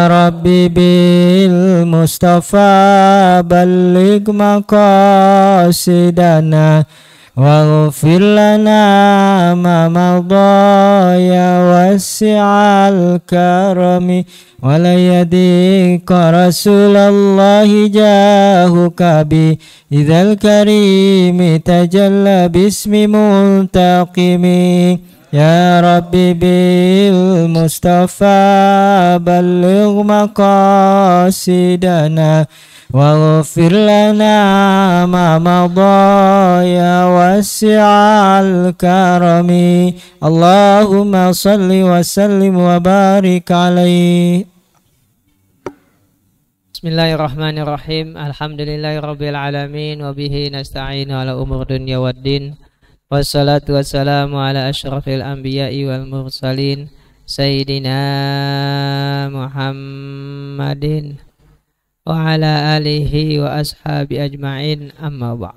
Rabbi bil Mustafa balligh maqasidana waghfir lana ma madha ya wasi'al karami wa la yadika rasulallahi jahuka bi idzal karimi tajalla bismi muntaqimi ya Rabbi bil Mustafa balligh maqasidana waghfir lana ma madha ya wasi'al karami Allahumma salli wa sallim wa barik alaihi. Bismillahirrahmanirrahim. Alhamdulillahirabbil alamin wa bihi nasta'inu ala umur dunya waddin. Wassalatu wassalamu ala asyrafil anbiya'i wal mursalin sayyidina Muhammadin wa ala alihi wa ashabi ajma'in, amma ba'd.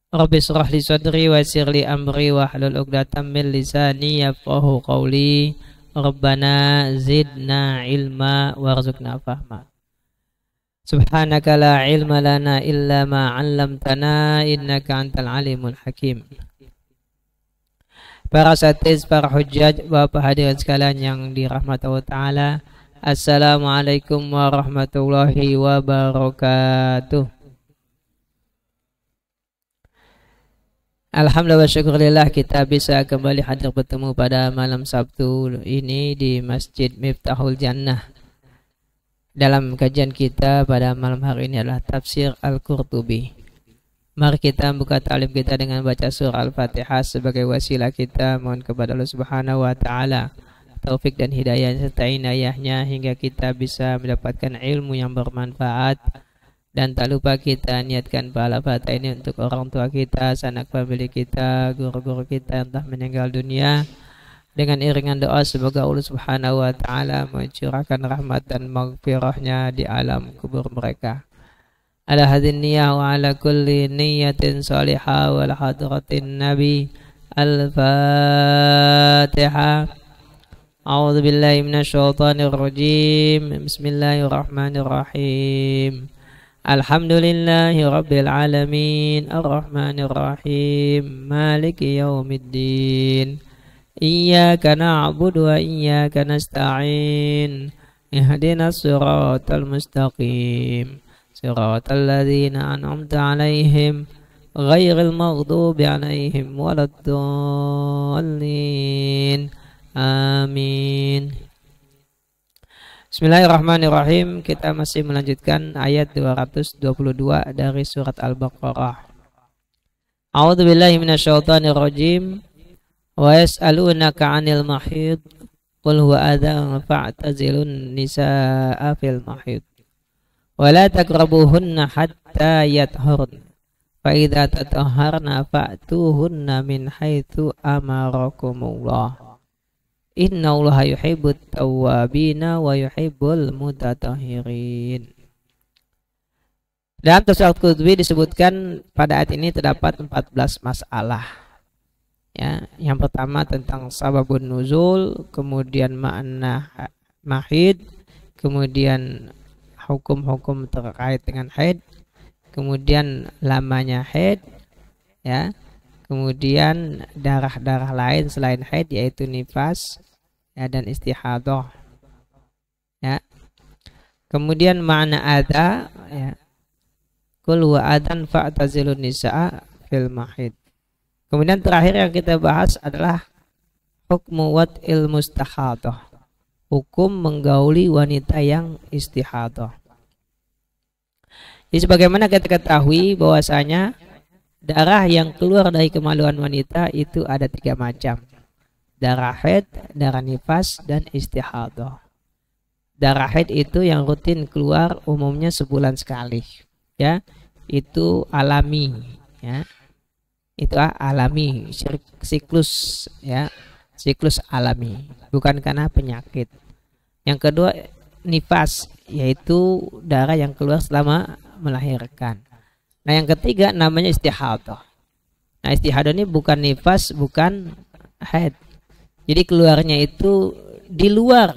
Rabbi shrah li sadri wa yassir li amri wa hlul 'uqdatam min lisani yafqahu qawli. Rabbana zidna ilma warzuqna fahma. Subhanaka la ilma lana illa ma 'allamtana innaka antal alimul hakim. Para asatiz, para hujjaj, Bapak hadirin sekalian yang dirahmati Allah Ta'ala, Assalamualaikum warahmatullahi wabarakatuh. Alhamdulillah wa syukurillah kita bisa kembali hadir bertemu pada malam Sabtu ini di Masjid Miftahul Jannah. Dalam kajian kita pada malam hari ini adalah tafsir Al-Qurtubi. Mari kita buka ta'lim kita dengan baca surah Al-Fatihah sebagai wasilah kita mohon kepada Allah Subhanahu wa Ta'ala taufik dan hidayah serta inayahnya hingga kita bisa mendapatkan ilmu yang bermanfaat, dan tak lupa kita niatkan pahala Fatihah ini untuk orang tua kita, sanak famili kita, guru-guru kita yang telah meninggal dunia, dengan iringan doa semoga Allah Subhanahu wa Ta'ala mencurahkan rahmat dan maghfirahnya di alam kubur mereka. Ala hadin niyah wa ala kulli niyatin salihah wa ala hadratin nabi. Al-Fatihah. A'udzu billahi minasyaitonir rajim. Bismillahirrahmanirrahim. Alhamdulillahi rabbil alamin arrahmanir rahim maliki yaumiddin. Iyyaka na'budu wa iyyaka nasta'in. Ihdinas siratal mustaqim. Siratal ladzina an'amta 'alaihim ghairil maghdubi 'alaihim waladdallin. Amin. Bismillahirrahmanirrahim. Kita masih melanjutkan ayat 222 dari surat Al-Baqarah. A'udzu billahi minasyaitonir rajim. Wa yas'alunaka 'anil mahid qul huwa adzan fa'tazilun nisaa fil mahid wa la taqrabuhunna hatta yathurna fa idza tatahharna fa'tuhunna min haitsu amarakumullah. Innallaha yuhibbut tawwabina wa yuhibbul mutatahhirin. Dalam tafsir Al-Qurtubi disebutkan pada ayat ini terdapat 14 masalah. Ya, yang pertama tentang sababun nuzul, kemudian makna mahid, kemudian hukum-hukum terkait dengan haid, kemudian lamanya haid, ya, kemudian darah-darah lain selain haid yaitu nifas, ya, dan istihadah, ya. Kemudian makna adza, ya, qul wa adan fa'tazilun nisaa fil mahid. Kemudian terakhir yang kita bahas adalah hukmu wad'il mustahadah, hukum menggauli wanita yang istihadah. Jadi sebagaimana kita ketahui bahwasanya darah yang keluar dari kemaluan wanita itu ada 3 macam. Darah haid, darah nifas, dan istihadah. Darah haid itu yang rutin keluar umumnya sebulan sekali, ya. Itu alami, ya. Itu alami, siklus, ya. Siklus alami, bukan karena penyakit. Yang kedua nifas, yaitu darah yang keluar selama melahirkan. Nah, yang ketiga namanya istihadah. Nah, istihadah ini bukan nifas, bukan haid. Jadi keluarnya itu di luar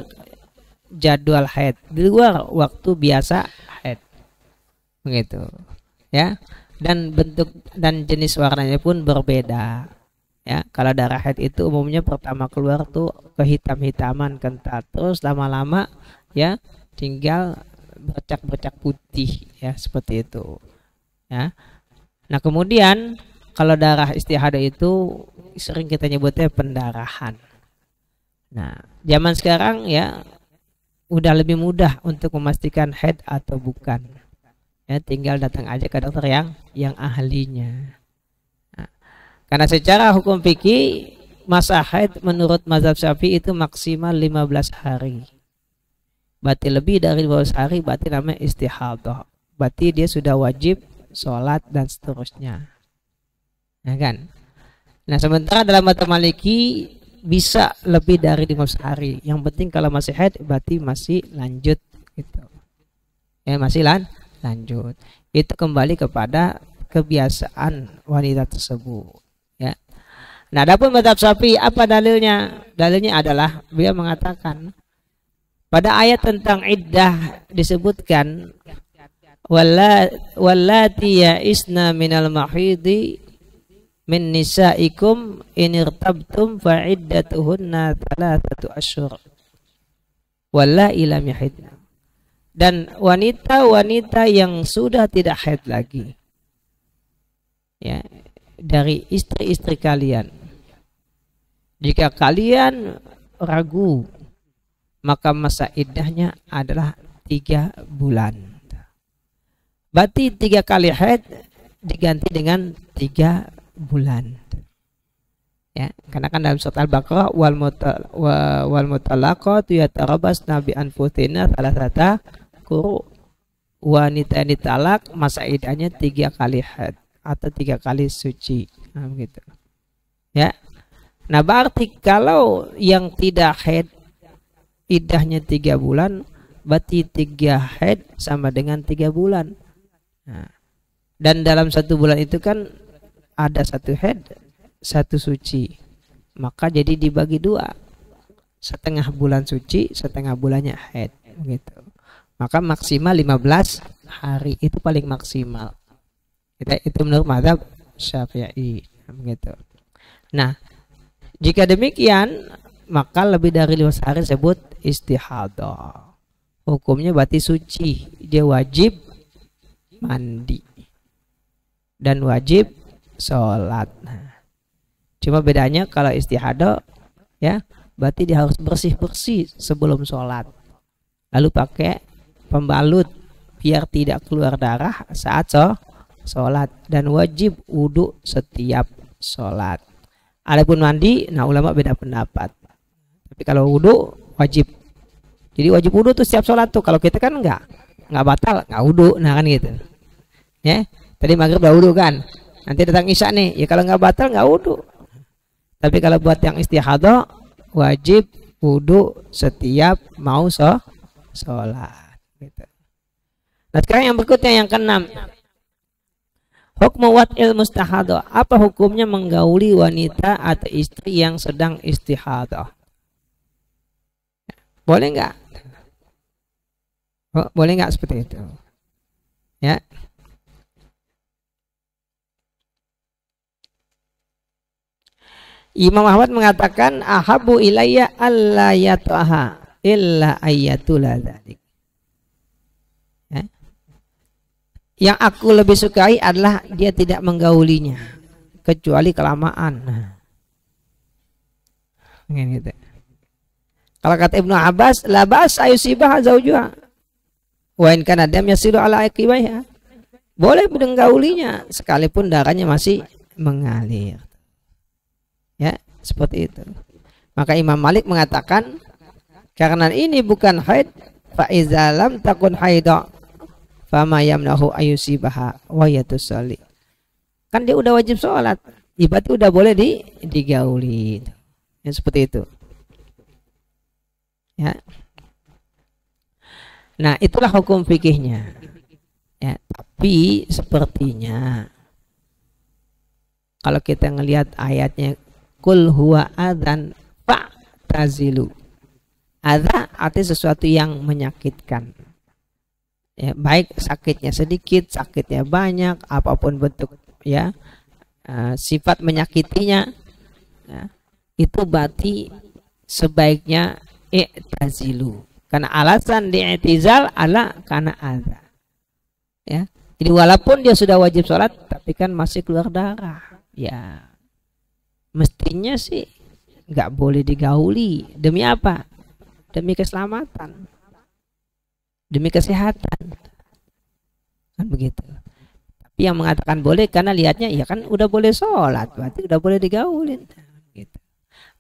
jadwal haid, di luar waktu biasa haid. Begitu. Ya. Dan bentuk dan jenis warnanya pun berbeda. Ya, kalau darah haid itu umumnya pertama keluar tuh kehitam-hitaman kental, terus lama-lama ya tinggal bercak-bercak putih ya, seperti itu. Ya. Nah, kemudian kalau darah istihadah itu sering kita nyebutnya pendarahan. Nah, zaman sekarang ya udah lebih mudah untuk memastikan haid atau bukan. Ya, tinggal datang aja ke dokter yang ahlinya. Nah, karena secara hukum fikih masa haid menurut mazhab Syafi'i itu maksimal 15 hari. Berarti lebih dari 12 hari berarti namanya istihadah. Berarti dia sudah wajib sholat dan seterusnya. Nah kan? Nah, sementara dalam mazhab Maliki bisa lebih dari 15 hari. Yang penting kalau masih haid berarti masih lanjut gitu. Ya, masih lanjut. Itu kembali kepada kebiasaan wanita tersebut, ya. Nah, adapun mazhab Syafi'i apa dalilnya? Dalilnya adalah beliau mengatakan pada ayat tentang iddah disebutkan wallati ya'isna minal mahidi min nisaikum in irtabtum fa iddatuhunna 3 asyhur wallai lam yahidna. Dan wanita-wanita yang sudah tidak haid lagi, ya, dari istri-istri kalian, jika kalian ragu maka masa iddahnya adalah 3 bulan. Berarti 3 kali haid diganti dengan 3 bulan. Ya, karena kan dalam surat Al-Baqarah wal mutalaqatu yatarabasna bi anfusina thalathata quru. Wanita yang ditalak masa iddahnya 3 kali haid atau 3 kali suci. Nah, begitu. Ya. Nah, berarti kalau yang tidak haid iddahnya 3 bulan, berarti 3 haid sama dengan 3 bulan. Nah, dan dalam 1 bulan itu kan ada 1 haid, 1 suci. Maka jadi dibagi 2. Setengah bulan suci, setengah bulannya haid. Gitu. Maka maksimal 15 hari itu paling maksimal. Itu menurut mazhab Syafi'i. Gitu. Nah, jika demikian maka lebih dari 15 hari disebut istihadah. Hukumnya berarti suci. Dia wajib mandi dan wajib sholat. Cuma bedanya kalau istihadah ya berarti dia harus bersih-bersih sebelum sholat, lalu pakai pembalut biar tidak keluar darah saat sholat, dan wajib wudhu setiap sholat. Adapun mandi, nah ulama beda pendapat. Tapi kalau wudhu wajib. Jadi wajib wudhu tuh setiap sholat tuh. Kalau kita kan nggak batal, nggak wudhu, nah kan gitu. Ya, tadi maghrib udah wudhu kan. Nanti datang isya nih, ya kalau nggak batal nggak wudhu. Tapi kalau buat yang istihadah wajib wudhu setiap mau sholat. Gitu. Nah, sekarang yang berikutnya yang ke-6. Hukmu wad'il mustahadah. Apa hukumnya menggauli wanita atau istri yang sedang istihadah? Boleh nggak? Boleh nggak seperti itu? Ya. Imam Ahmad mengatakan ahabu ilayya alla yataha illa ayyatula dzalik. Ya. Yang aku lebih sukai adalah dia tidak menggaulinya kecuali kelamaan. Gitu. Kalau kata Ibnu Abbas, la ba'as ayusibah zaujuha wa in kana dam yasiru ala aqibaiha. Boleh menggaulinya sekalipun darahnya masih mengalir. Ya, seperti itu. Maka Imam Malik mengatakan karena ini bukan haid, fa iza lam takun haidha fama yamnahu ayusibaha wa yatusalli. Kan dia udah wajib sholat, berarti udah boleh digauli. Ya, seperti itu. Ya. Nah, itulah hukum fikihnya. Ya, tapi sepertinya kalau kita ngelihat ayatnya kul huwa adzan fa'tazilu Adza artinya sesuatu yang menyakitkan. Ya, baik sakitnya sedikit, sakitnya banyak, apapun bentuk ya sifat menyakitinya, ya, itu berarti sebaiknya i'tazilu. Karena alasan di'tizal adalah karena adza. Ya. Jadi walaupun dia sudah wajib sholat, tapi kan masih keluar darah. Ya, mestinya sih nggak boleh digauli. Demi apa? Demi keselamatan, demi kesehatan, kan begitu. Tapi yang mengatakan boleh karena lihatnya ya kan udah boleh sholat, berarti udah boleh digaulin. Gitu.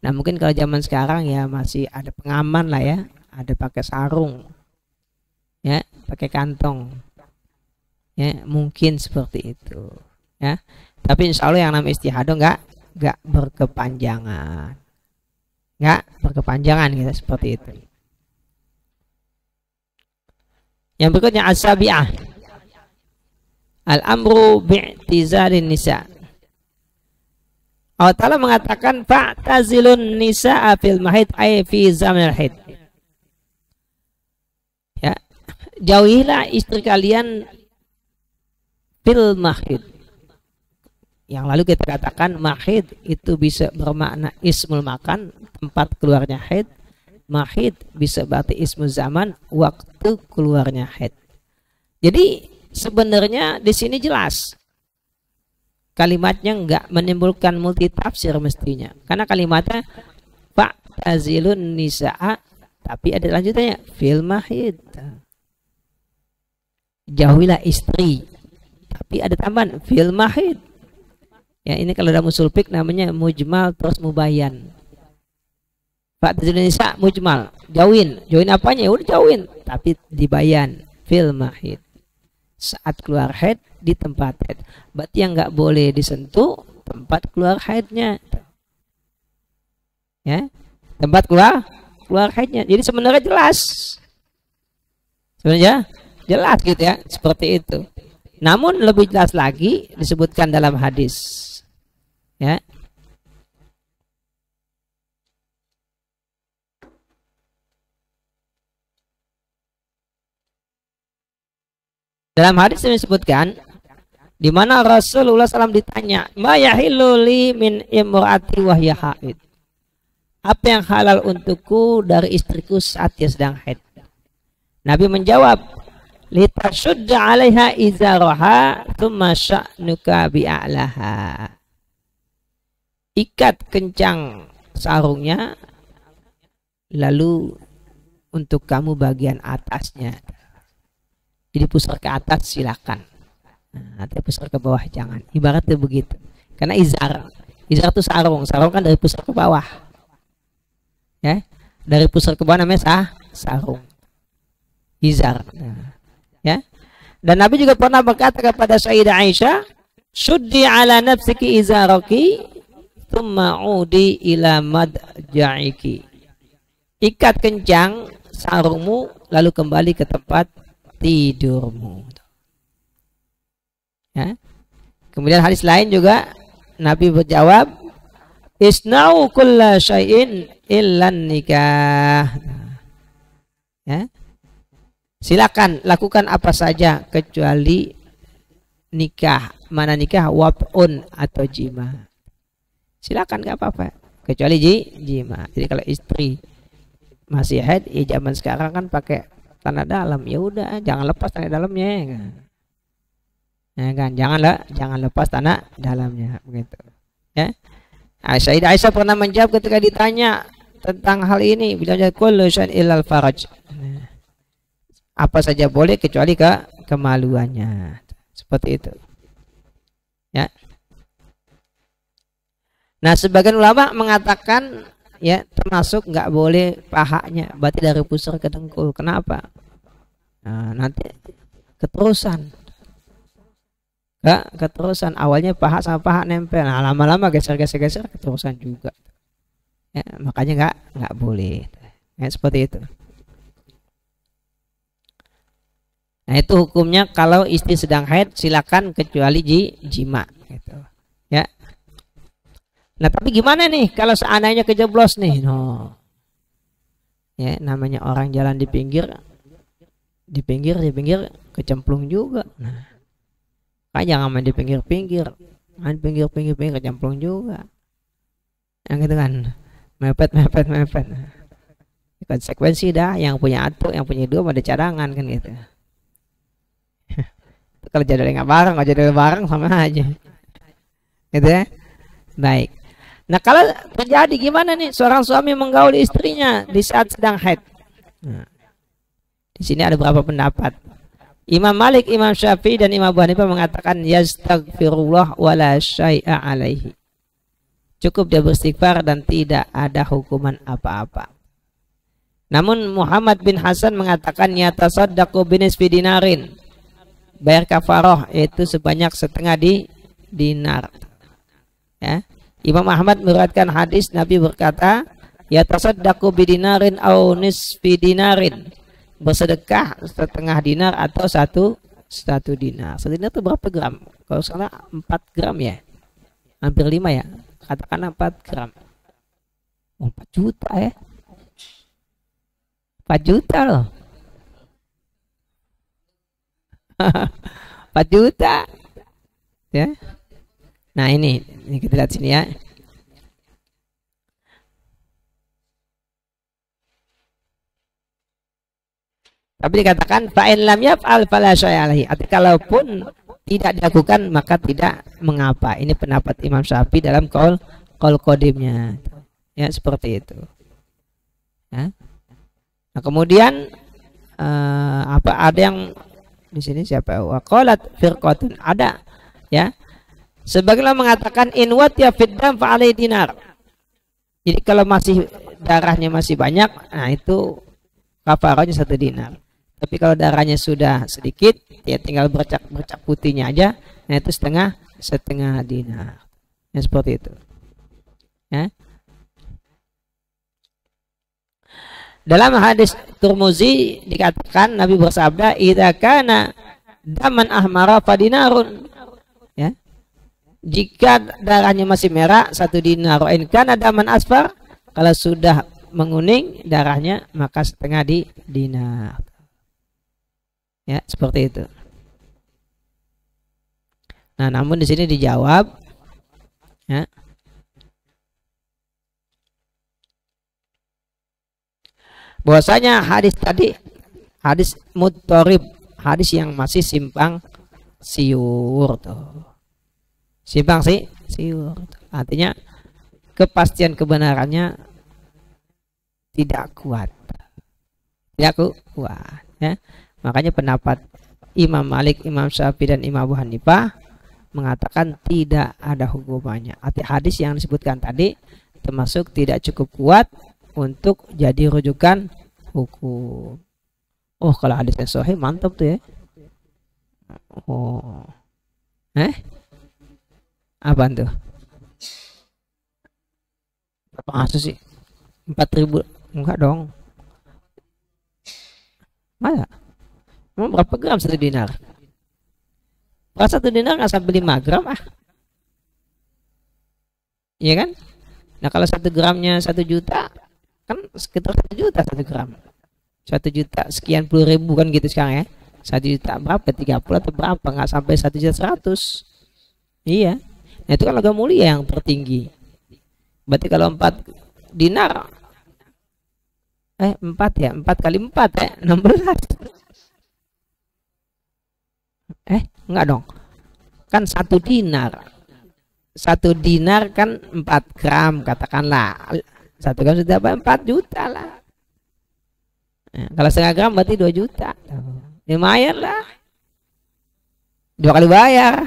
Nah mungkin kalau zaman sekarang ya masih ada pengaman lah ya, ada pakai sarung, ya pakai kantong, ya mungkin seperti itu, ya. Tapi insya Allah yang namanya istihadah nggak berkepanjangan. Nggak berkepanjangan gitu, seperti itu. Yang berikutnya as-sabi'ah, al-amru bi'tizalin nisa. Allah Ta'ala mengatakan fa'tazilun nisa'a fil mahid ay fi zamanil haid. Ya, jauhilah istri kalian fil mahid. Yang lalu kita katakan mahid itu bisa bermakna ismul makan, tempat keluarnya haid. Mahid bisa berarti ismul zaman, waktu keluarnya haid. Jadi sebenarnya di sini jelas kalimatnya nggak menimbulkan multi tafsir mestinya. Karena kalimatnya fa'tazilun nisa'a, tapi ada lanjutannya fil mahid. Jauhilah istri, tapi ada tambahan fil mahid. Ya ini kalau dalam usul fiqh namanya mujmal terus mubayyan. Fa'tazilun nisa mujmal, jauhin apanya? Ya udah jauhin, tapi dibayan fil mahid. Saat keluar haid di tempat haid. Berarti yang nggak boleh disentuh tempat keluar haidnya. Ya, tempat keluar haidnya. Jadi sebenarnya jelas. Sebenarnya jelas gitu ya, seperti itu. Namun lebih jelas lagi disebutkan dalam hadis. Ya. Dalam hadis ini disebutkan di mana Rasulullah SAW ditanya, "Ma yahillu li min imraati wa hiya haid?" Apa yang halal untukku dari istriku saat dia sedang haid? Nabi menjawab, "Litashudda 'alaiha izaraha tsumma sya'nuka bi'alaha." Ikat kencang sarungnya, lalu untuk kamu bagian atasnya. Jadi pusar ke atas silakan, nanti pusar ke bawah jangan. Ibaratnya begitu. Karena izar itu sarung kan dari pusar ke bawah. Ya, dari pusar ke bawah namanya sarung. Izar. Ya. Dan Nabi juga pernah berkata kepada Sayyidah Aisyah, "Shuddi ala nafsiki izaraki, tsumma udi ila madja'iki." Ikat kencang sarungmu, lalu kembali ke tempat tidurmu. Ya. Kemudian hadis lain juga Nabi berjawab, "Isna'u kulla syai'in illan nikah." Ya. Silakan lakukan apa saja kecuali nikah. Mana nikah? Wab'un atau jima. Silakan nggak apa-apa kecuali jima. Jadi kalau istri masih haid, ya zaman sekarang kan pakai tanah dalam, ya udah jangan lepas tanah dalamnya, ya kan? Jangan lepas tanah dalamnya, begitu. Ya. Sayyidah Aisyah pernah menjawab ketika ditanya tentang hal ini, bilangnya kullu syai'in illal faraj. Apa saja boleh kecuali kemaluannya, seperti itu. Ya. Nah, sebagian ulama mengatakan ya termasuk nggak boleh pahanya, berarti dari pusar ke dengkul. Kenapa? Nah, nanti keterusan. Keterusan awalnya paha sama paha nempel. Nah, lama-lama geser keterusan juga. Ya, makanya nggak boleh. Ya, seperti itu. Nah, itu hukumnya kalau istri sedang haid silakan kecuali jima gitu. Ya. Nah, tapi gimana nih kalau seandainya kejeblos nih? No. Ya, namanya orang jalan di pinggir kecemplung juga. Nah, kan jangan main di pinggir-pinggir, main pinggir kecemplung juga. Yang gitu kan, mepet. Konsekuensi dah, yang punya satu, yang punya dua pada cadangan kan gitu. Kalau jadwal nggak bareng, kalau jadwal bareng sama aja, gitu ya. Baik. Nah, kalau terjadi gimana nih seorang suami menggauli istrinya di saat sedang haid? Nah, di sini ada beberapa pendapat. Imam Malik, Imam Syafi'i dan Imam Abu Hanifah mengatakan yastaghfirullah wala syai'a alaihi. Cukup dia beristighfar dan tidak ada hukuman apa-apa. Namun Muhammad bin Hasan mengatakan yatasaddaqu binisfi dinarin. Bayar kafarah yaitu sebanyak setengah dinar. Ya. Imam Ahmad meriwayatkan hadis Nabi berkata, yatasaddaqu bidinarin au nisfi dinarin. Bersedekah setengah dinar atau satu dinar. Satu dinar itu berapa gram? Kalau salah 4 gram ya. Hampir 5 ya. Katakan 4 gram. 4 juta ya. 4 juta loh. 4 juta. Ya. Nah, ini kita lihat sini ya. Tapi dikatakan fa'in lam yaf'al fala syai'a alaihi. Artinya kalaupun tidak dilakukan maka tidak mengapa. Ini pendapat Imam Syafi'i dalam qaul qadimnya. Ya, seperti itu. Ya. Nah, kemudian ada yang di sini siapa? Wa qalat firqatun, ada ya. Sebagaimana mengatakan in watiya fiddam fa alai dinar. Jadi kalau masih darahnya masih banyak, nah itu kafarahnya 1 dinar. Tapi kalau darahnya sudah sedikit, ya tinggal bercak putihnya aja, nah itu setengah dinar. Ya, seperti itu. Ya. Dalam hadis Tirmizi dikatakan Nabi bersabda, "Idza kana daman ahmara fa dinarun." Ya. Jika darahnya masih merah 1 dinar. In kana daman asfar, kalau sudah menguning darahnya maka setengah dinar. Ya, seperti itu. Nah, namun di sini dijawab ya. Bahwasanya hadis tadi hadis muttarib, hadis yang masih simpang siur tuh. Simpang siur. Artinya kepastian kebenarannya tidak kuat. Tidak kuat ya. Makanya pendapat Imam Malik, Imam Syafi'i dan Imam Abu Hanifah mengatakan tidak ada hukumannya. Arti hadis yang disebutkan tadi termasuk tidak cukup kuat untuk jadi rujukan hukum. Oh, kalau hadisnya sahih mantap tuh ya. Oh. Apa tuh? Berapa sih? 4.000? Enggak dong. Masa? Mau berapa gram 1 dinar? Kalau 1 dinar nggak sampai 5 gram ah. Iya kan? Nah, kalau 1 gramnya 1 juta, kan sekitar 1 juta 1 gram. 1 juta sekian puluh ribu kan gitu sekarang ya. 1 juta berapa? 30 atau berapa? Nggak sampai 1.100.000. Iya. Nah, itu kan logam mulia yang tertinggi. Berarti kalau 4 dinar 4 ya, 4 kali 4 ya 16. Enggak dong. Kan 1 dinar. 1 dinar kan 4 gram katakanlah. 1 gram sudah 4 juta lah. Nah, kalau setengah gram berarti 2 juta. Lumayan lah. 2 kali bayar.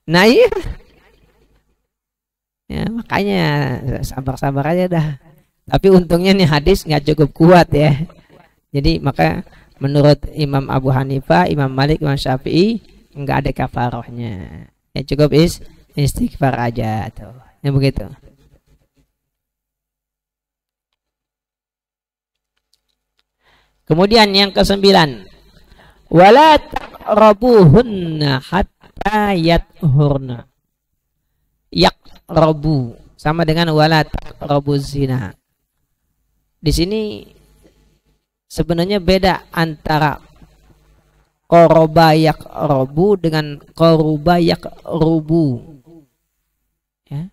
Nah, iya. Ya, makanya sabar-sabar aja dah. Tapi untungnya nih hadis nggak cukup kuat ya. Jadi maka menurut Imam Abu Hanifah, Imam Malik, Imam Syafi'i nggak ada kafarahnya. Ya cukup istighfar aja tuh. Ya begitu. Kemudian yang ke-9, wala taqrabuhunna hatta yathurna. Yaqrabu sama dengan wala taqrabuz zina. Di sini sebenarnya beda antara qoroba yaqrobu dengan qoruba yaqrubu. Ya.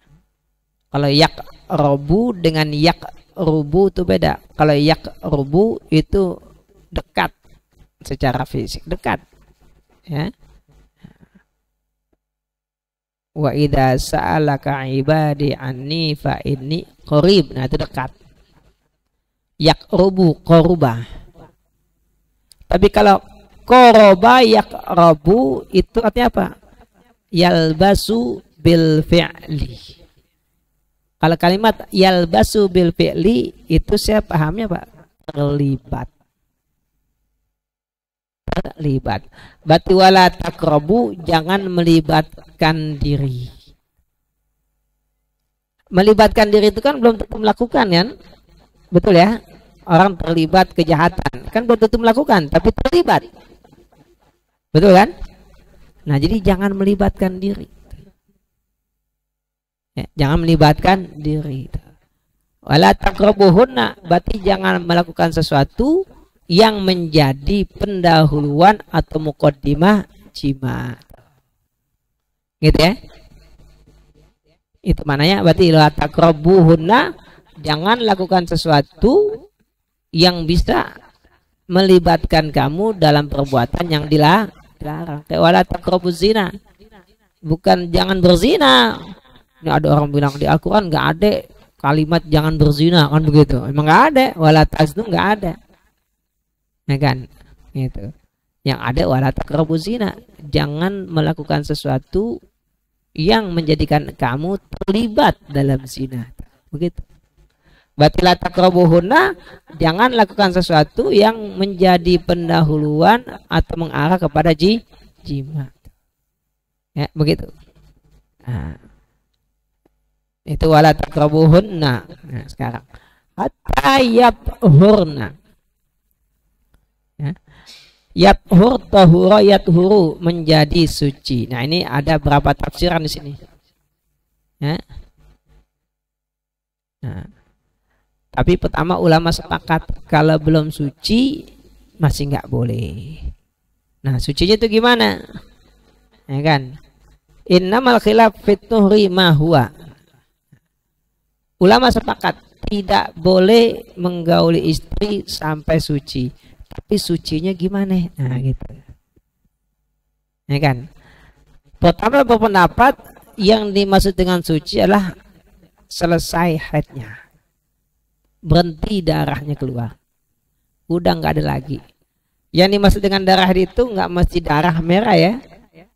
Kalau yaqrobu dengan yaqrubu itu beda. Kalau yaqrubu itu dekat secara fisik, dekat. Ya. Wa idza sa'alaka ibadi anni fa inni qarib. Nah, itu dekat. Yaqrubu qoruba. Tapi kalau qoroba yaqrabu itu artinya apa? Yalbasu bil fi'li. Kalau kalimat yalbasu bil fi'li itu saya pahamnya Pak, terlibat. Terlibat. Berarti wala taqrabu, jangan melibatkan diri. Melibatkan diri itu kan belum tentu melakukan kan? Betul ya? Orang terlibat kejahatan kan belum tentu melakukan, tapi terlibat. Betul kan? Nah, jadi jangan melibatkan diri. Ya, jangan melibatkan diri. Wala taqrabuhunna, berarti jangan melakukan sesuatu yang menjadi pendahuluan atau muqaddimah jima. Gitu ya? Itu mananya berarti la taqrabuhunna, jangan lakukan sesuatu yang bisa melibatkan kamu dalam perbuatan yang dilarang. Kayak wala taqrabuz zina. Bukan jangan berzina. Ini ada orang bilang di Al-Qur'an enggak ada kalimat jangan berzina kan begitu. Emang enggak ada. Wala taznu enggak ada. Ya kan? Gitu. Yang ada wala taqrabuz zina. Jangan melakukan sesuatu yang menjadikan kamu terlibat dalam zina. Begitu. Berarti la taqrabuhunna, jangan lakukan sesuatu yang menjadi pendahuluan atau mengarah kepada jima. Ya, begitu. Nah, itu wala taqrabuhunna. Nah, sekarang hatta yathurna. Ya. Yathur tahura yathuru, menjadi suci. Nah, ini ada berapa tafsiran di sini. Ya. Nah, tapi pertama ulama sepakat kalau belum suci masih nggak boleh. Nah, sucinya itu gimana? Ya kan? Innamal khilaf fit tuhri ma huwa. Ulama sepakat tidak boleh menggauli istri sampai suci. Tapi sucinya gimana? Nah, gitu. Ya kan? Pertama berpendapat yang dimaksud dengan suci adalah selesai haidnya. Berhenti darahnya keluar, udah nggak ada lagi. Yang dimaksud dengan darah itu nggak mesti darah merah ya,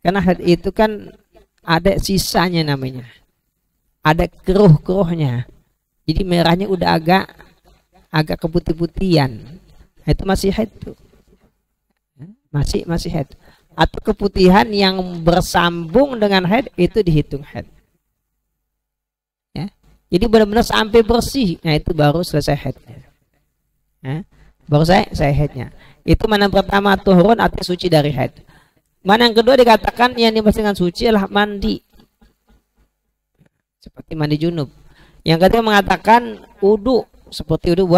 karena itu kan ada sisanya namanya, ada keruh-keruhnya. Jadi merahnya udah agak keputih-putihan, itu masih haid tuh, masih haid. Atau keputihan yang bersambung dengan haid itu dihitung haid. Jadi benar-benar sampai bersih. Nah, itu baru selesai haidnya. Baru selesai haidnya. Itu mana pertama tuhurun artinya suci dari haid. Mana yang kedua dikatakan yang dimaksud dengan suci adalah mandi. Seperti mandi junub. Yang ketiga mengatakan wudu, seperti wudu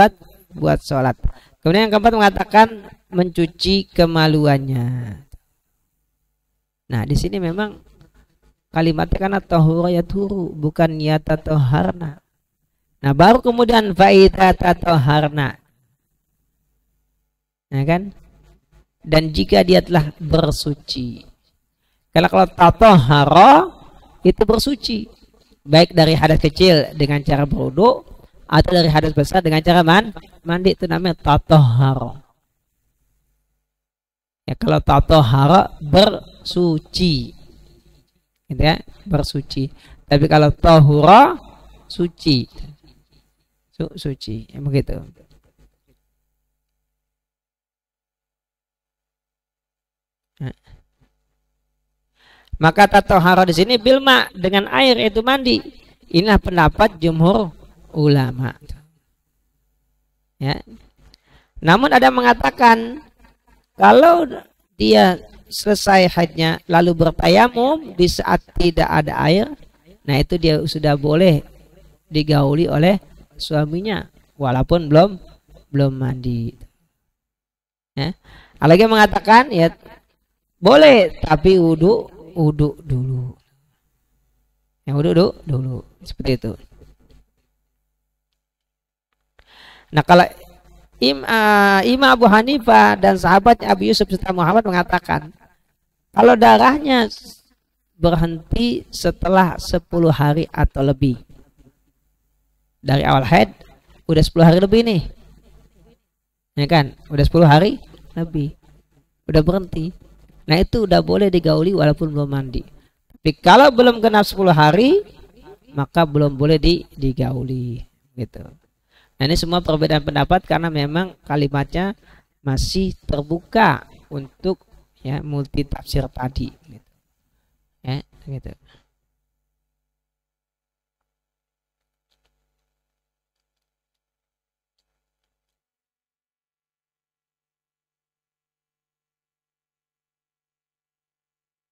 buat sholat. Kemudian yang keempat mengatakan mencuci kemaluannya. Nah, di sini memang kalimatnya karena tahura yathuru, bukan yatatoharna. Nah, baru kemudian faida tatoharna. Nah kan? Dan jika dia telah bersuci. Karena kalau tatohara itu bersuci, baik dari hadas kecil dengan cara berwudu atau dari hadas besar dengan cara mandi, itu namanya tatohara. Ya, kalau tatohara bersuci. Gitu ya, bersuci. Tapi kalau tahura suci, suci, ya begitu. Nah. Maka tatahara di sini bilma, dengan air, itu mandi. Inilah pendapat jumhur ulama. Ya. Namun ada mengatakan kalau dia selesai haidnya lalu bertayamum di saat tidak ada air, nah itu dia sudah boleh digauli oleh suaminya walaupun belum mandi. Ya. Ada lagi mengatakan ya boleh tapi wudu dulu. Yang wudu dulu seperti itu. Nah kalau Imam Abu Hanifah dan sahabatnya Abu Yusuf serta Muhammad mengatakan kalau darahnya berhenti setelah 10 hari atau lebih. Dari awal haid udah 10 hari lebih nih. Ya kan? Udah 10 hari lebih. Udah berhenti. Nah itu udah boleh digauli walaupun belum mandi. Tapi kalau belum genap 10 hari maka belum boleh digauli gitu. Nah ini semua perbedaan pendapat karena memang kalimatnya masih terbuka untuk ya multi tafsir tadi gitu. Ya gitu.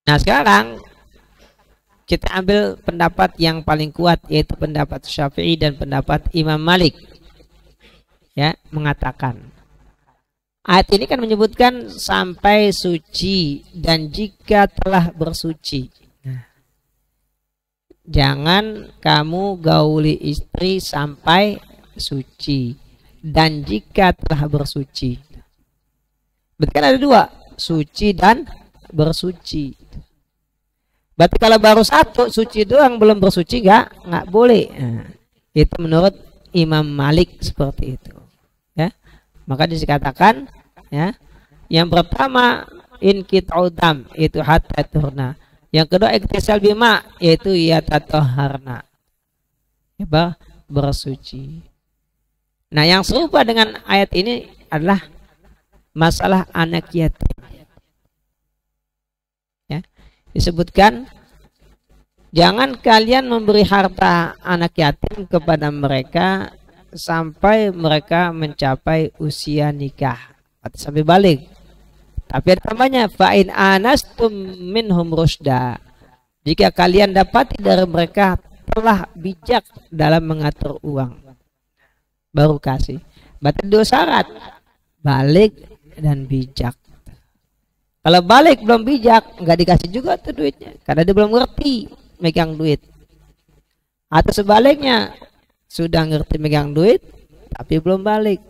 Nah sekarang kita ambil pendapat yang paling kuat yaitu pendapat Syafi'i dan pendapat Imam Malik. Ya, mengatakan ayat ini kan menyebutkan sampai suci dan jika telah bersuci. Nah, jangan kamu gauli istri sampai suci dan jika telah bersuci. Berarti kan ada dua, suci dan bersuci. Berarti kalau baru satu suci doang belum bersuci nggak boleh. Nah, itu menurut Imam Malik seperti itu. Ya, maka dikatakan ya, yang pertama inkit'udam itu hatta turna. Yang kedua iktisal bima yaitu yatatoharna. Ya, bersuci. Nah, yang serupa dengan ayat ini adalah masalah anak yatim. Ya, disebutkan jangan kalian memberi harta anak yatim kepada mereka sampai mereka mencapai usia nikah atau sampai balik. Tapi ada tambahnya fa'in anastum minhum rusda. Jika kalian dapati dari mereka telah bijak dalam mengatur uang, baru kasih. Berarti dua syarat, balik dan bijak. Kalau balik belum bijak, nggak dikasih juga tuh duitnya, karena dia belum ngerti megang duit. Atau sebaliknya, sudah ngerti megang duit, tapi belum balik.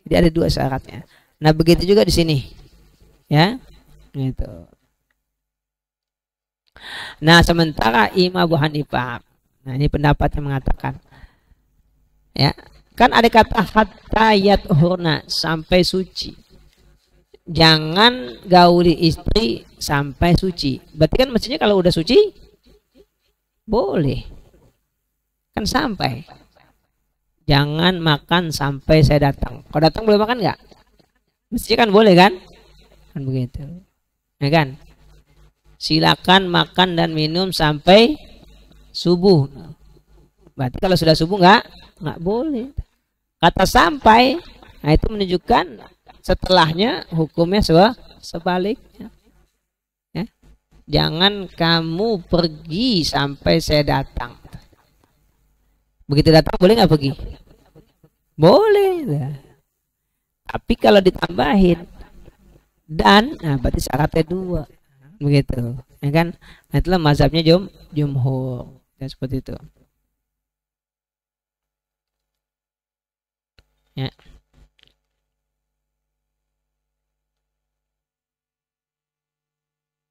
Jadi ada dua syaratnya. Nah begitu juga di sini, ya, gitu. Nah sementara Imam Abu Hanifah, nah ini pendapat yang mengatakan, ya, kan ada kata hatta yathurna sampai suci. Jangan gauli istri sampai suci. Berarti kan mestinya kalau udah suci boleh. Kan sampai. Jangan makan sampai saya datang. Kalau datang boleh makan nggak? Mestinya kan boleh kan? Kan begitu. Ya kan? Silakan makan dan minum sampai subuh. Berarti kalau sudah subuh nggak boleh. Kata sampai, nah itu menunjukkan setelahnya hukumnya sebaliknya. Ya. Jangan kamu pergi sampai saya datang. Begitu datang boleh nggak pergi? Boleh. Ya. Tapi kalau ditambahin dan, nah berarti syaratnya dua, begitu, ya kan? Nah itulah mazhabnya jumhur, ya seperti itu. Ya.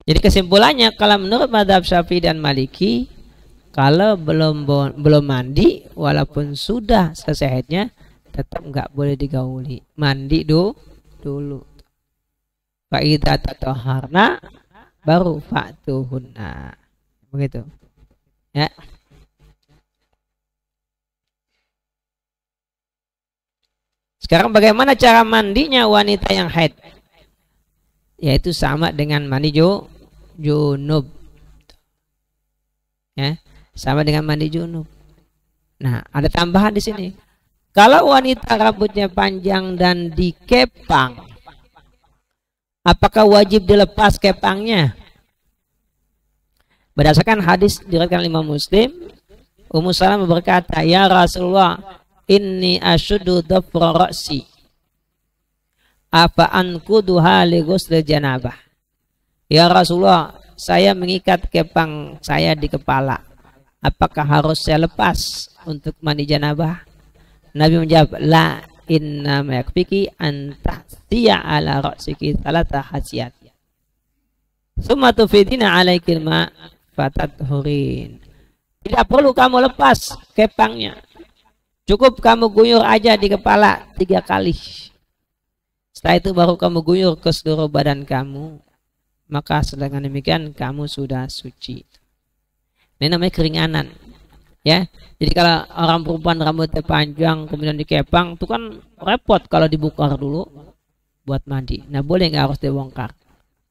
Jadi kesimpulannya kalau menurut mazhab Syafi'i dan Maliki, kalau belum mandi walaupun sudah selesai haidnya tetap nggak boleh digauli, mandi dulu. Fa idza tatahharna baru fa'tuhunna, begitu, ya. Sekarang bagaimana cara mandinya wanita yang haid? Yaitu sama dengan mandi junub, ya, sama dengan mandi junub. Nah ada tambahan di sini. Kalau wanita rambutnya panjang dan dikepang, apakah wajib dilepas kepangnya? Berdasarkan hadis diriwayatkan Imam Muslim, Ummu Salamah berkata, "Ya Rasulullah, inni asyuddu dhafra ra'si apa anquduha li ghusl janabah. Ya Rasulullah, saya mengikat kepang saya di kepala. Apakah harus saya lepas untuk mandi janabah? Nabi menjawab, la inna ma yakfiki an tahtiya ala ra'siki thalatha hasiyat. Summa tufidina alaikil ma fatathurin. Tidak perlu kamu lepas kepangnya. Cukup kamu guyur aja di kepala 3 kali. Setelah itu baru kamu guyur ke seluruh badan kamu. Maka sedangkan demikian kamu sudah suci. Ini namanya keringanan. Ya. Jadi kalau orang perempuan rambutnya panjang kemudian dikepang itu kan repot kalau dibongkar dulu buat mandi. Nah boleh nggak harus dibongkar?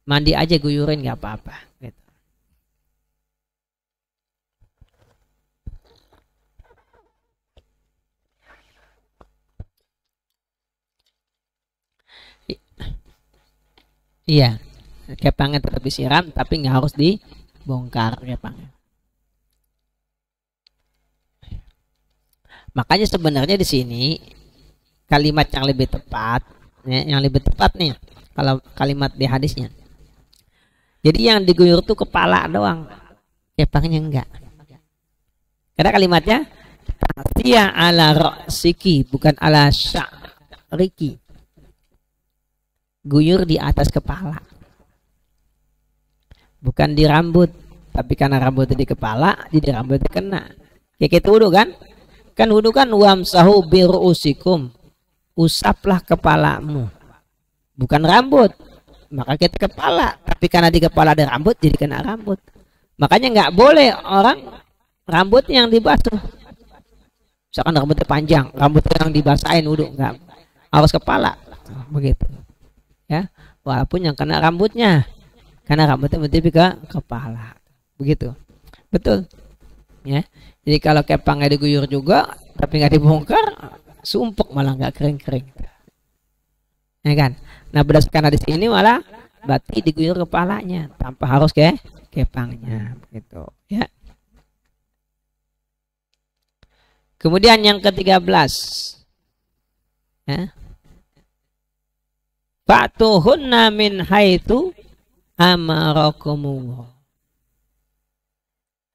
Mandi aja guyurin nggak apa-apa. Gitu. Iya, kepangnya tetap disiram tapi nggak harus dibongkar kepangnya. Makanya sebenarnya di sini kalimat yang lebih tepat, ya, yang lebih tepat nih kalau kalimat di hadisnya. Jadi yang diguyur tuh kepala doang, kepangnya enggak. Karena kalimatnya ta'tiya ala ra'siki bukan ala sya'riki. Guyur di atas kepala, bukan di rambut. Tapi karena rambutnya di kepala, jadi rambutnya kena. Kayak gitu wudu kan? Kan wudu kan wamsahu biru'usikum, usaplah kepalamu, bukan rambut. Maka kita kepala, tapi karena di kepala ada rambut, jadi kena rambut. Makanya nggak boleh orang rambutnya yang dibasuh. Misalkan rambutnya panjang, rambutnya yang dibasahin wudu, nggak, harus kepala. Begitu. Ya, walaupun yang kena rambutnya, karena rambutnya mentipis ke kepala, begitu, betul, ya. Jadi kalau kepangnya diguyur juga, tapi nggak dibongkar, sumpuk malah nggak kering-kering, ya kan? Nah berdasarkan hadis ini malah berarti diguyur kepalanya, tanpa harus kepangnya, begitu, ya. Kemudian yang ke-13, ya. Fa'tuhunna min haitsu amarakumullah.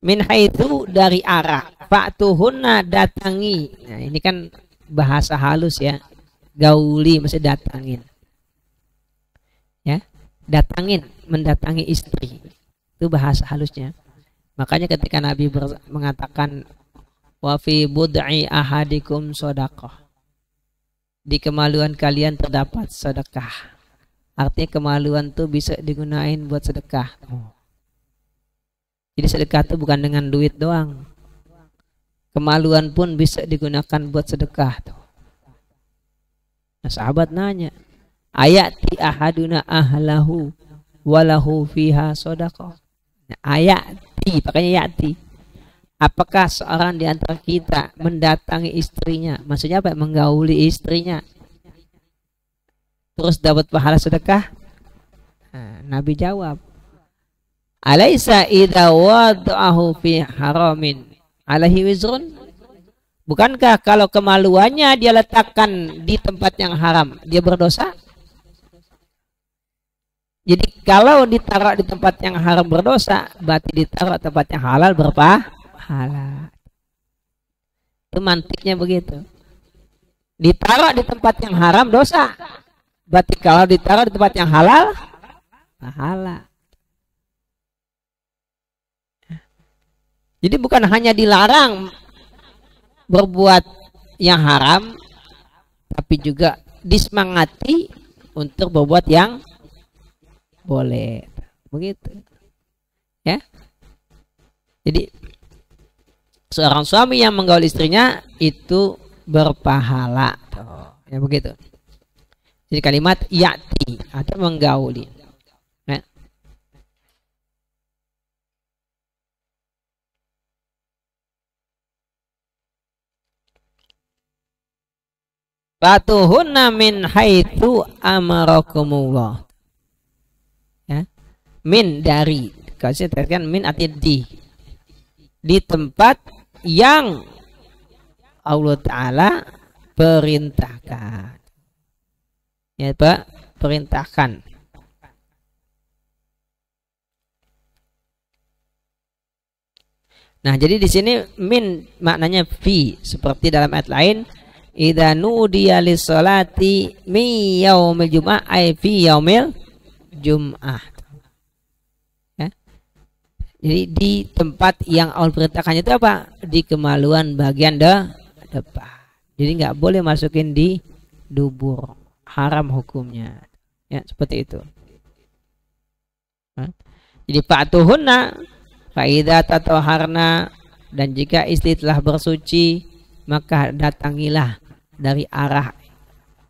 Min haitsu dari arah. Fa'tuhunna datangi. Nah, ini kan bahasa halus ya. Gauli maksudnya datangin. Ya, datangin, mendatangi istri. Itu bahasa halusnya. Makanya ketika Nabi mengatakan wa fi bud'i ahadikum shadaqah. Di kemaluan kalian terdapat sedekah. Artinya kemaluan tuh bisa digunain buat sedekah. Jadi sedekah tuh bukan dengan duit doang. Kemaluan pun bisa digunakan buat sedekah tuh. Nah sahabat nanya, ayati ahaduna ahlahu walahu fiha sedekah. Nah, ayati, makanya yati. Apakah seorang di antara kita mendatangi istrinya? Maksudnya apa? Menggauli istrinya. Terus dapat pahala sedekah? Nah, Nabi jawab, Alaisa idza wada'ahu fi haramin alaihi wizrun? Bukankah kalau kemaluannya dia letakkan di tempat yang haram, dia berdosa? Jadi kalau ditaruh di tempat yang haram berdosa, berarti ditaruh di tempat yang halal berpahala. Itu mantiknya begitu. Ditaruh di tempat yang haram dosa, berarti kalau ditaruh di tempat yang halal pahala. Jadi bukan hanya dilarang berbuat yang haram, tapi juga disemangati untuk berbuat yang boleh. Begitu. Ya. Jadi seorang suami yang menggauli istrinya itu berpahala. Ya begitu. Jadi kalimat ya'ti atau menggauli. Ya. Fatuhunna min haitsu amarakumullah. Ya. Min dari. Kalau saya terkatakan min artinya di tempat yang Allah Ta'ala perintahkan. Ya Pak, perintahkan. Nah, jadi di sini min maknanya fi, seperti dalam ayat lain, idza nudiya lis-salati mi yaumil jum'ah ay fi yaumil jum'ah. Ya. Jadi di tempat yang Allah perintahkannya itu apa? Di kemaluan bagian depan. Jadi nggak boleh masukin di dubur, haram hukumnya. Ya, seperti itu. Nah, jadi fa'tuhunna Fa'idha tatoharna, dan jika istri telah bersuci maka datangilah dari arah,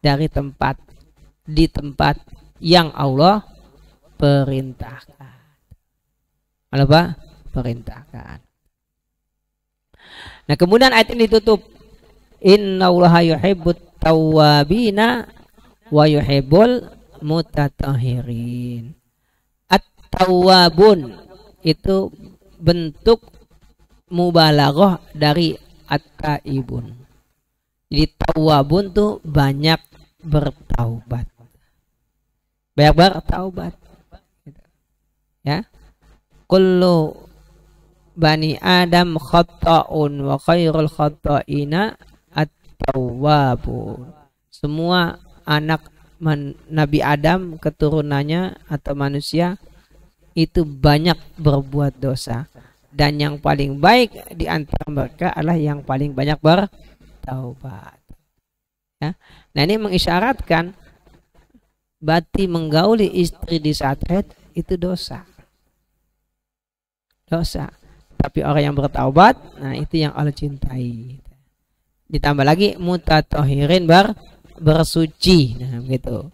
dari tempat, di tempat yang Allah perintahkan. Apa? Perintahkan. Nah, kemudian ayat ini ditutup, innallaha yuhibbut tawwabina wa yuhibbul mutatahhirin. At-tawwabun itu bentuk mubalaghah dari at-taibun. Jadi tawabun tuh banyak bertaubat. Banyak bertaubat. Ya. Kullu bani Adam khata'un wa khairul khata'ina at-tawwabun. Semua anak Nabi Adam, keturunannya atau manusia, itu banyak berbuat dosa, dan yang paling baik di antara mereka adalah yang paling banyak bertaubat. Ya. Nah, ini mengisyaratkan berarti menggauli istri di saat haid itu dosa. Dosa. Tapi orang yang bertaubat, nah itu yang Allah cintai. Ditambah lagi mutatahhirin, bersuci. Nah, begitu.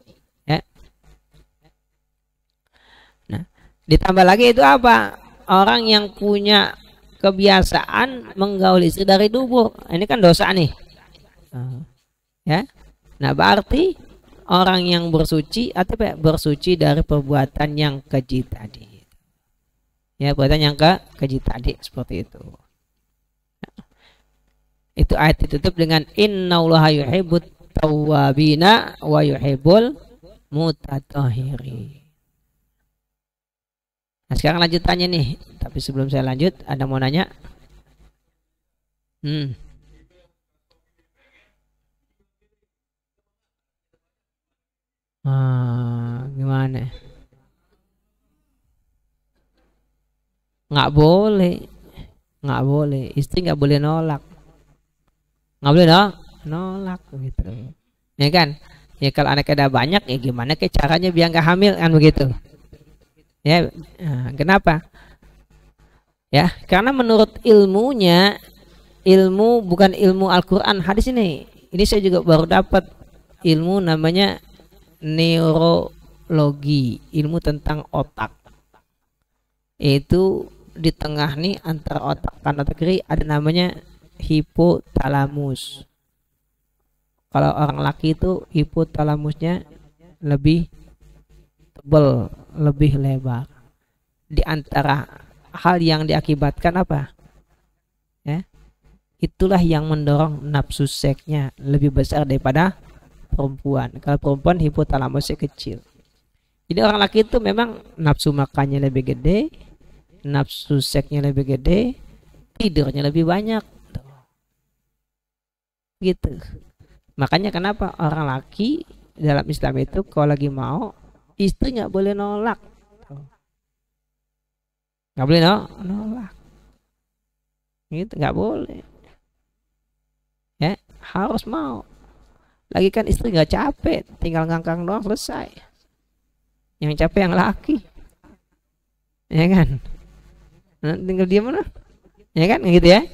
Ditambah lagi itu apa? Orang yang punya kebiasaan menggauli istri dari dubur. Ini kan dosa nih. Ya. Nah, berarti orang yang bersuci atau bersuci dari perbuatan yang keji tadi. Ya, perbuatan yang keji tadi seperti itu. Itu ayat ditutup dengan innallaha yuhibbut tawwabina wa yuhibbul mutatahhirin. Nah, sekarang lanjutannya nih. Tapi sebelum saya lanjut, ada mau nanya? Gimana? Nggak boleh. Nggak boleh. Istri nggak boleh nolak. Nggak boleh nolak gitu. Ya kan? Ya kalau anak ada banyak, ya gimana ke caranya biar nggak hamil, kan begitu. Ya, kenapa? Ya, karena menurut ilmunya, ilmu bukan ilmu Al-Quran, hadis ini. Ini saya juga baru dapat ilmu namanya neurologi, ilmu tentang otak. Itu di tengah nih antara otak kanan atau kiri ada namanya hipotalamus. Kalau orang laki itu hipotalamusnya lebih tebal, lebih lebar. Di antara hal yang diakibatkan apa? Ya, itulah yang mendorong nafsu seksnya lebih besar daripada perempuan. Kalau perempuan hipotalamusnya kecil. Jadi orang laki itu memang nafsu makannya lebih gede, nafsu seksnya lebih gede, tidurnya lebih banyak. Gitu. Makanya kenapa orang laki dalam Islam itu kalau lagi mau, istri nggak boleh nolak, nggak boleh nolak, gitu, nggak boleh, ya harus mau. Lagi kan istri nggak capek, tinggal ngangkang doang selesai. Yang capek yang laki, ya kan? Nah, tinggal diam mana, ya kan, gitu ya,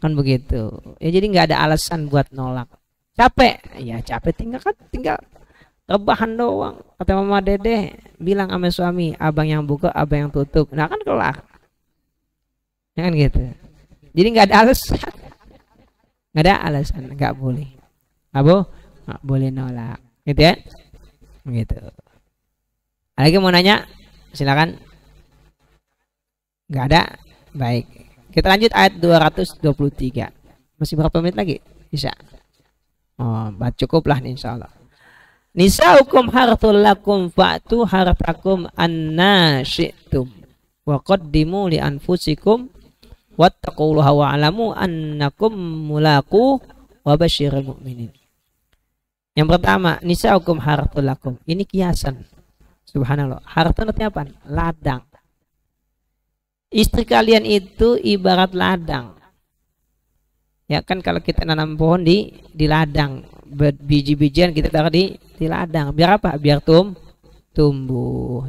kan begitu. Ya jadi nggak ada alasan buat nolak. Capek, ya capek, tinggal rebahan doang. Kata Mama Dede, bilang sama suami, abang yang buka, abang yang tutup. Nah kan kelar. Ya kan gitu. Jadi nggak ada alasan. Nggak ada alasan, nggak boleh. Nggak boleh nolak. Gitu ya. Gitu. Ada lagi mau nanya? Silakan. Nggak ada? Baik. Kita lanjut ayat 223. Masih berapa menit lagi? Bisa. Oh, cukuplah nih insyaallah. Nisaukum harthul lakum fa'tu harthakum anna syi'tum wa qaddimu li anfusikum wattaqullaha wa'lamu annakum mulaqu wa basyiril mu'minin. Yang pertama, nisaukum harthul lakum. Ini kiasan. Subhanallah. Harthun artinya apa? Ladang. Istri kalian itu ibarat ladang. Ya kan kalau kita nanam pohon di ladang, biji-bijian kita taruh di ladang. Biar apa? Biar tumbuh.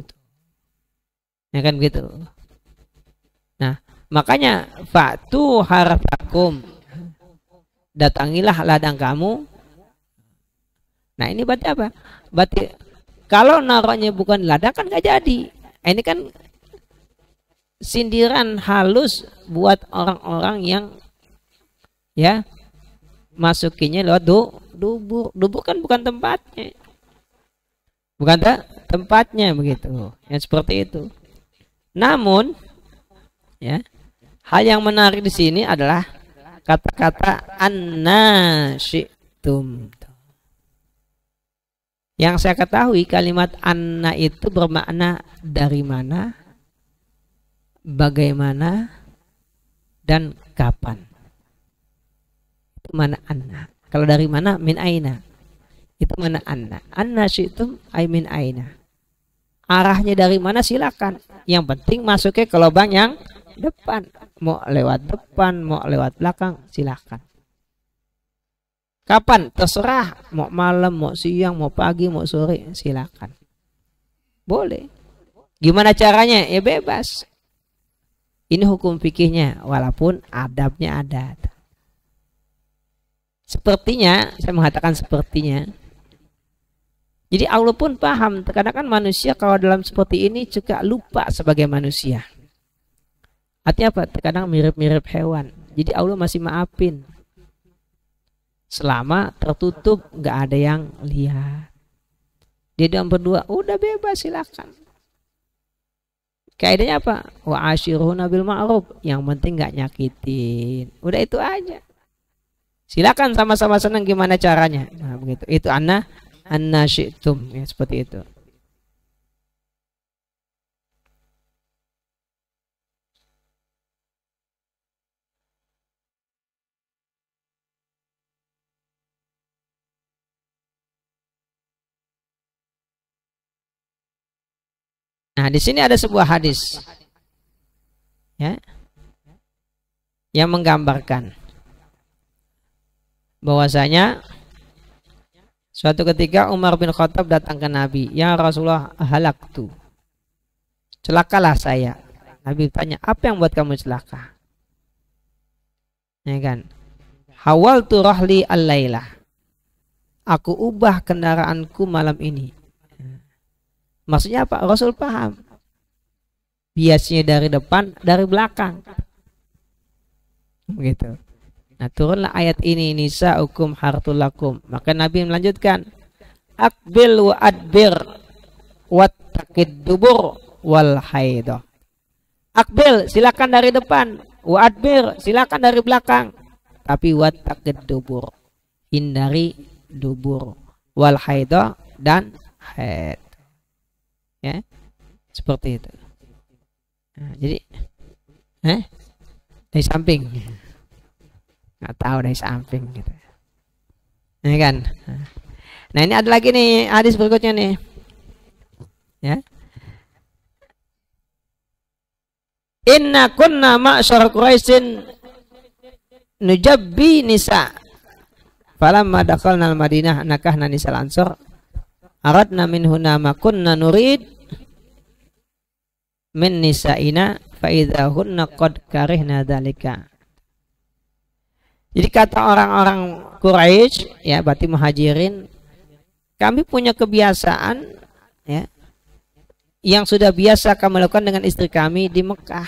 Ya kan gitu. Nah, makanya fa'tu harthakum. Datangilah ladang kamu. Nah, ini berarti apa? Berarti kalau naruhnya bukan ladang kan nggak jadi. Ini kan sindiran halus buat orang-orang yang ya masukinya lewat dubur. Dubur kan bukan tempatnya. Bukan tempatnya begitu. Yang seperti itu. Namun ya, hal yang menarik di sini adalah kata-kata anna syi'tum. Yang saya ketahui kalimat anna itu bermakna dari mana, bagaimana, dan kapan. Itu mana anna. Kalau dari mana, min aina. Itu mana anna. Anna syi'tum ay min aina. Arahnya dari mana silakan. Yang penting masuknya ke lubang yang depan. Mau lewat depan, mau lewat belakang, silakan. Kapan? Terserah. Mau malam, mau siang, mau pagi, mau sore, silakan. Boleh. Gimana caranya? Ya bebas. Ini hukum fikihnya, walaupun adabnya ada. Sepertinya, saya mengatakan sepertinya. Jadi Allah pun paham. Kadang kan manusia kalau dalam seperti ini juga lupa sebagai manusia. Artinya apa? Terkadang mirip-mirip hewan. Jadi Allah masih maafin. Selama tertutup, nggak ada yang lihat. Dia dalam berdua, udah bebas silakan. Kaidahnya apa? Wa ashiruhunna bil ma'ruf. Yang penting nggak nyakitin. Udah itu aja. Silakan sama-sama senang gimana caranya. Nah, begitu. Itu anna syi'tum, ya seperti itu. Nah, di sini ada sebuah hadis ya yang menggambarkan bahwasanya suatu ketika Umar bin Khattab datang ke Nabi, "Ya Rasulullah, halaktu." Celakalah saya. Nabi tanya, "Apa yang buat kamu celaka?" Ya kan? "Hawaltu rahli al-lailah." Aku ubah kendaraanku malam ini. Maksudnya apa? Rasul paham. Biasanya dari depan, dari belakang. Begitu. Nah, turunlah ayat ini, nisaukum harthul lakum. Maka Nabi melanjutkan, "Aqbil wa adbir wattaqid dubur wal haidah." Aqbil, silakan dari depan. Wa adbir, silakan dari belakang. Tapi wattaqid dubur, hindari dubur. Wal haidah, dan haid. Ya, seperti itu. Nah, jadi dari samping, nggak tahu dari samping gitu, ini kan. Nah, ini ada lagi nih hadis berikutnya nih, ya. Inna kunna ma'syar Quraisyin nujabbi nisa, falamma dakhalna al-Madinah nakahna nisal ansor, aradna minhuna ma kunna nurid min nisa'ina fa idzahunna qad karihna dzalika. Jadi kata orang-orang Quraisy, ya berarti muhajirin, kami punya kebiasaan ya yang sudah biasa kami lakukan dengan istri kami di Mekah.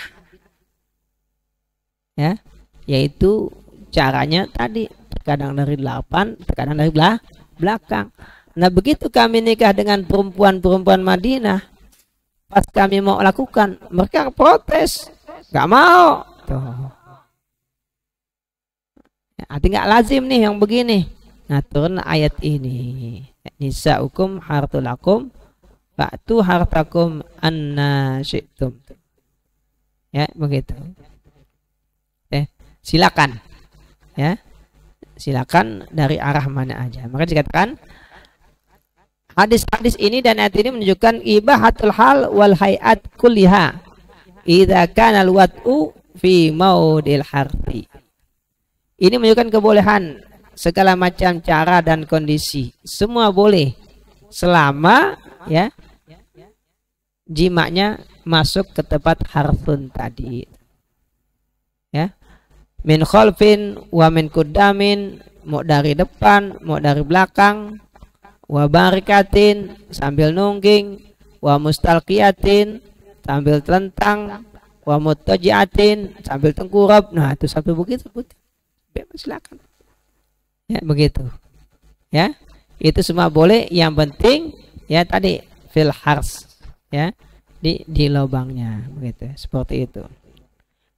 Ya, yaitu caranya tadi terkadang dari 8, terkadang dari belakang. Nah, begitu kami nikah dengan perempuan-perempuan Madinah, pas kami mau lakukan, mereka protes, nggak mau. Tuh. Artinya nggak lazim nih yang begini. Nah, turun ayat ini. Nisa'ukum harthul lakum fa'tu hartakum anna syi'tum. Ya, begitu. Silakan. Ya. Silakan dari arah mana aja. Maka dikatakan hadis-hadis ini dan ayat ini menunjukkan ibahatul hal wal hayat kulliha idza kana al-wad'u fi maudil harti. Ini menunjukkan kebolehan segala macam cara dan kondisi. Semua boleh selama ya jimaknya masuk ke tempat harfun tadi. Ya. Min khalfin wa min kudamin, mau dari depan, mau dari belakang, wa barikatin sambil nungging, wa mustalqiyatin sambil telentang, wa mutajiatin sambil tengkurap. Nah, itu sampai begitu, bebas silakan. Ya, begitu. Ya. Itu semua boleh, yang penting ya tadi fil hars, ya. Di lubangnya, begitu. Seperti itu.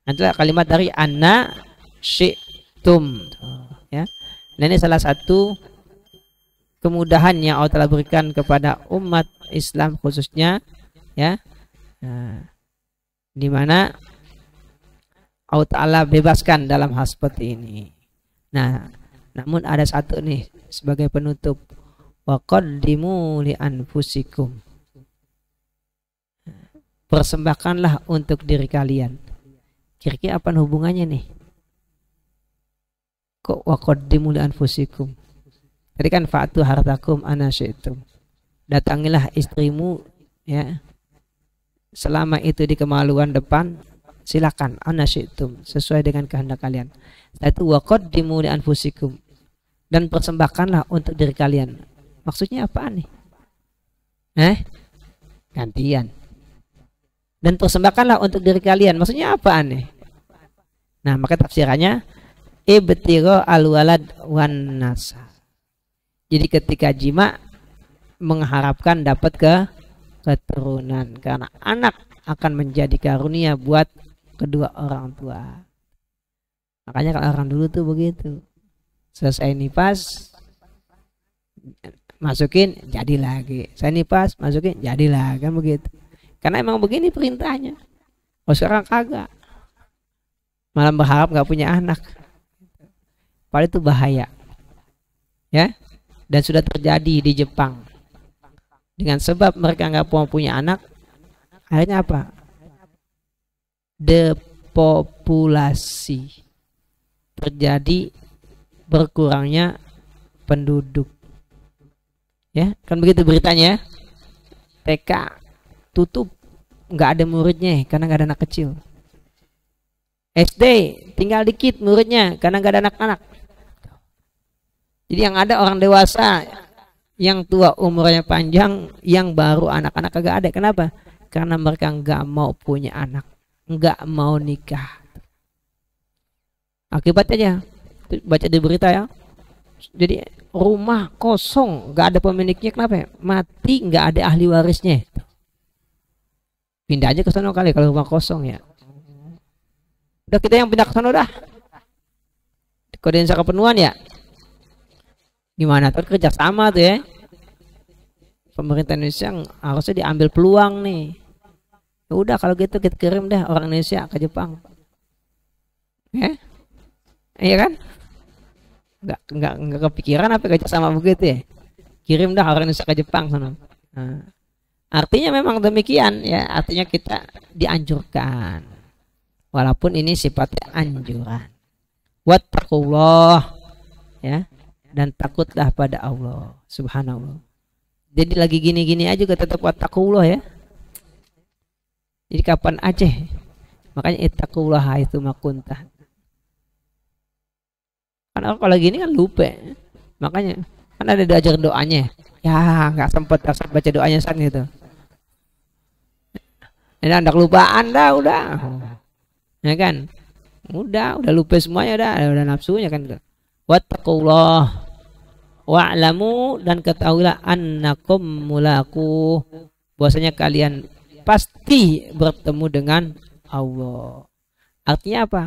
Nanti kalimat dari anna syi'tum, ya. Nah, ini salah satu kemudahan yang Allah telah berikan kepada umat Islam khususnya, ya. Nah, di mana Allah Ta'ala bebaskan dalam hal seperti ini. Nah, namun ada satu nih sebagai penutup, wa qaddimu li anfusikum, persembahkanlah untuk diri kalian. Kira-kira apa hubungannya nih? Kok wa qaddimu li anfusikum? Tadi kan fa'tu hartakum anna syi'tum. Datangilah istrimu, ya. Selama itu di kemaluan depan, silakan anna syi'tum, sesuai dengan kehendak kalian. Itu wa qaddimu li anfusikum, dan persembahkanlah untuk diri kalian. Maksudnya apa nih? Gantian. Dan persembahkanlah untuk diri kalian. Maksudnya apa nih? Nah, maka tafsirannya ibtigha al-walad wan nasa. Jadi ketika jima mengharapkan dapat keturunan, karena anak akan menjadi karunia buat kedua orang tua. Makanya kalau orang dulu tuh begitu. Selesai nifas, masukin jadi lagi. Saya nifas, masukin jadi lagi, kan begitu. Karena emang begini perintahnya. Oh, sekarang kagak. Malah berharap nggak punya anak. Padahal itu bahaya. Ya. Dan sudah terjadi di Jepang. Dengan sebab mereka nggak mau punya anak, akhirnya apa? Depopulasi. Terjadi berkurangnya penduduk. Ya, kan begitu beritanya. TK tutup, nggak ada muridnya karena nggak ada anak kecil. SD tinggal dikit muridnya karena nggak ada anak-anak. Jadi yang ada orang dewasa, yang tua umurnya panjang, yang baru anak-anak kagak ada. Kenapa? Karena mereka nggak mau punya anak, nggak mau nikah. Akibatnya baca di berita ya. Jadi rumah kosong, nggak ada pemiliknya. Kenapa? Mati, nggak ada ahli warisnya. Pindah aja ke sana kali kalau rumah kosong ya. Udah kita yang pindah ke sana udah. Kode desa kepenuhan ya. Gimana tuh kerja sama tuh ya. Pemerintah Indonesia harusnya diambil peluang nih. Ya udah kalau gitu kita kirim deh orang Indonesia ke Jepang. Ya. Iya kan? Enggak kepikiran apa kerja sama begitu ya. Kirim dah orang Indonesia ke Jepang sana. Nah, artinya memang demikian ya, artinya kita dianjurkan. Walaupun ini sifatnya anjuran. Wattaqullah, ya, dan takutlah pada Allah Subhanallah. Jadi lagi gini-gini aja juga tetap wattaqullah ya. Jadi kapan aja. Makanya ittaqullah haitsu ma kunta. Karena kalau gini kan lupa. Makanya kan ada diajar doanya. Ya nggak sempat baca doanya saat gitu. Ini anda kelupaan dah udah. Ya kan? Udah lupa semuanya udah nafsunya kan. Wattaqullah wa'lamu, dan ketahuilah annakum mulaku, bahwasanya kalian pasti bertemu dengan Allah. Artinya apa?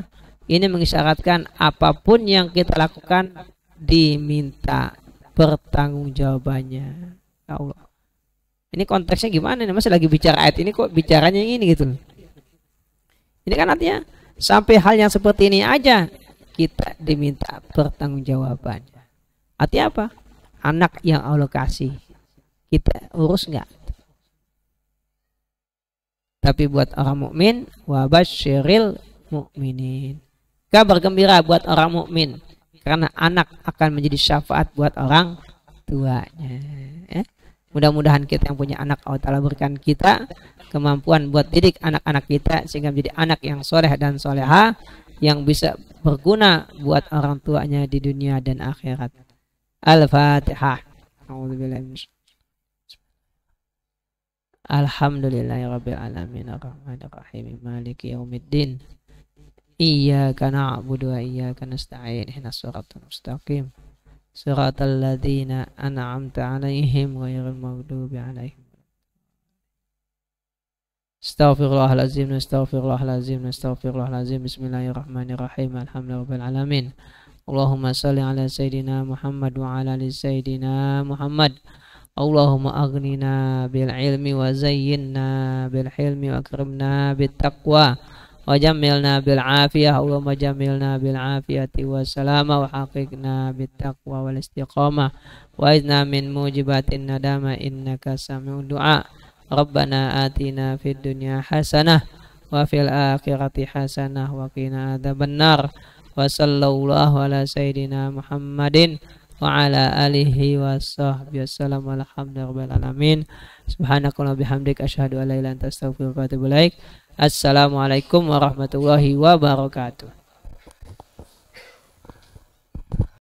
Ini mengisyaratkan apapun yang kita lakukan diminta pertanggungjawabannya. Ya Allah. Ini konteksnya gimana nih? Masa lagi bicara ayat ini kok bicaranya yang ini gitu. Ini kan artinya sampai hal yang seperti ini aja kita diminta pertanggungjawabannya. Artinya apa? Anak yang Allah kasih kita urus nggak? Tapi buat orang mukmin, wa basyiril mukminin. Kabar gembira buat orang mukmin karena anak akan menjadi syafaat buat orang tuanya. Ya. Mudah-mudahan kita yang punya anak, Allah Ta'ala berikan kita kemampuan buat didik anak-anak kita sehingga menjadi anak yang soleh dan soleha yang bisa berguna buat orang tuanya di dunia dan akhirat. Al-Fatihah. Alhamdulillahirabbil alamin arrahmanir rahim maliki yaumiddin. Iyyaka na'budu wa iyyaka nasta'in ihdinas siratal mustaqim. Siratal ladzina an'amta 'alaihim ghairil maghdubi 'alaihim. Astaghfirullahalazim, astaghfirullahalazim, astaghfirullahalazim. Bismillahirrahmanirrahim. Alhamdulillahirabbil alamin. Allahumma shalli ala sayidina Muhammad wa ala ali sayidina Muhammad. Allahumma aghnina bil ilmi wa zayyinna bil hilmi wa akrimna bit taqwa wa jammilna bil afiyah. Allahumma jammilna bil afiyati wa salama wa haqiqna bit taqwa wal istiqamah wa izna min mujibatin nadama innaka sami'ud du'a. Rabbana atina fid dunya hasanah wa fil akhirati hasanah wa qina adzabannar. Wa sallallahu ala sayidina Muhammadin wa ala alihi wa sahbihi wasallam. Alhamdulillahirabbil alamin. Subhanakallah bihamdik asyhadu an la ilaha illa anta astaghfiruka wa atubu ilaik. Assalamualaikum warahmatullahi wabarakatuh.